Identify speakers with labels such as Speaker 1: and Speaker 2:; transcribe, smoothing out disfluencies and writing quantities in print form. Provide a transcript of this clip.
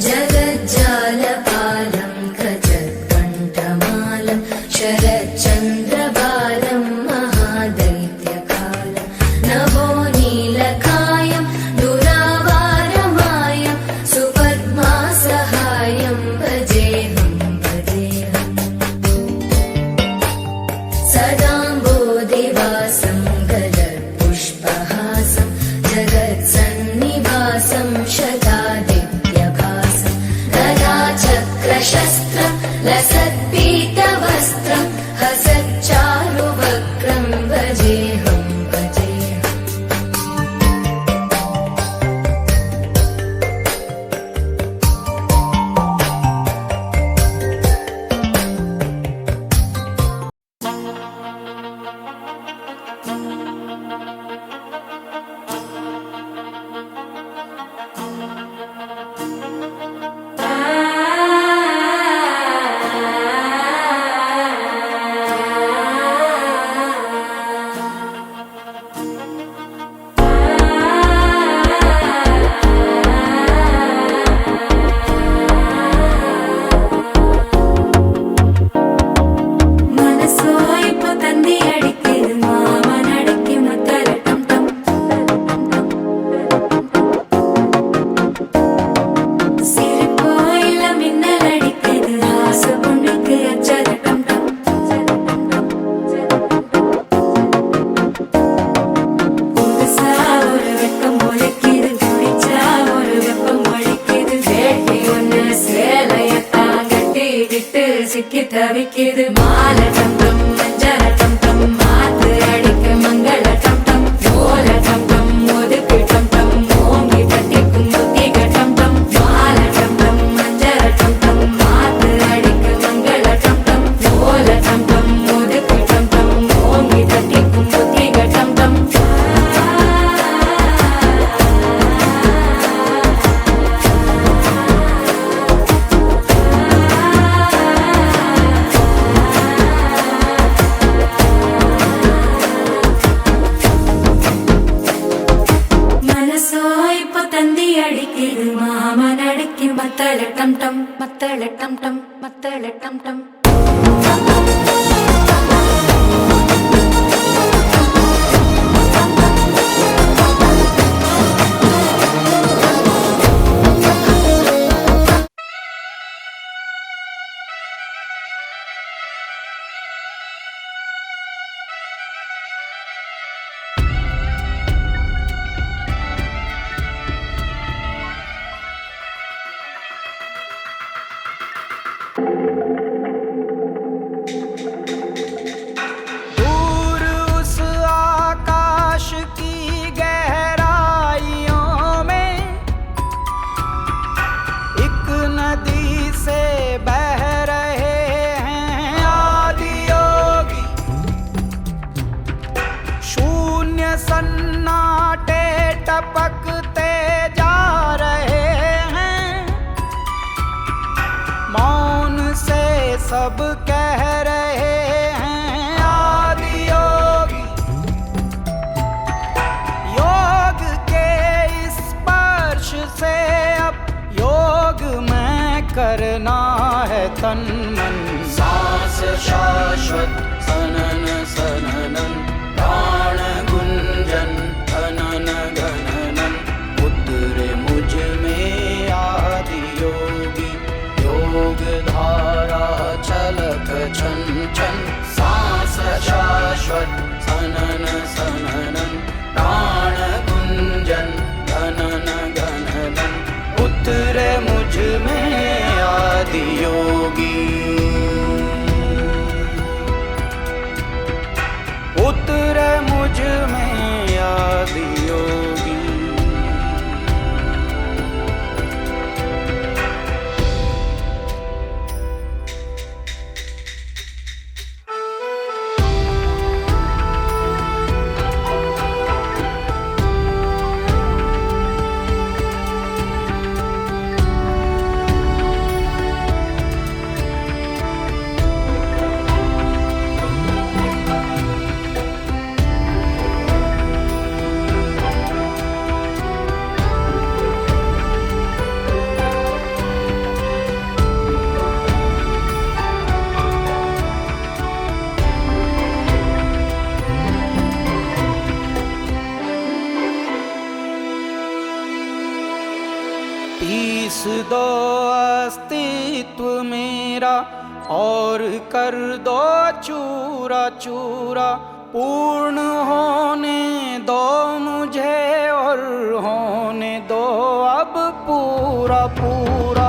Speaker 1: जगज्जालपालं गजत्कण्ठमालं शरच्चन्द्रबालं महादैत्यकालं नभो नीलकायं दुरावारमायं सुपद्मासहायं भजेऽहं सदाम्बोधिवासं गलत्पुष्पहासं जगत्सन्निवासं शतादित्यभासं गदाचक्रशस्त्रं लसत्पीतवस्त्रं हसच्चारुवक्त्रं भजेऽहं
Speaker 2: தவிக்குது மால டம் டம் மஞ்சள டம் டம் மாத்து அடிக்க மங்கள டம் டம் ஓல டம் டம் ஒதுக்கு டம் டம் ஓங்கி தட்டிக்கும் புத்திக டம் டம் மால டம் டம் மஞ்சள டம் டம் மாத்து அடிக்க மங்கள டம் டம் ஓல டம் டம் ஒதுக்கு டம் டம் ஓங்கி தட்டிக்கும் புத்திக டம் டம் மத்தள டம் டம் மத்தள டம் டம் மத்தள டம் டம்
Speaker 3: सन्नाटे टपकते जा रहे हैं, मौन से सब कह रहे हैं आदि योगी। योग के स्पर्श से अब योग में करना है तन मन, सांस शाश्वत सनन सननन प्राण गुंजन घनन घननन उतरे मुझ में आदि योगी। योग धारा छलक छन छन सांस शाश्वत सनन सननन प्राण गुंजन घनन घननन उतरे मुझ में आदि योगी। उतरे मुझ में आदि योगी। दो अस्तित्व मेरा और कर दो चूरा चूरा। पूर्ण होने दो मुझे और होने दो अब पूरा पूरा।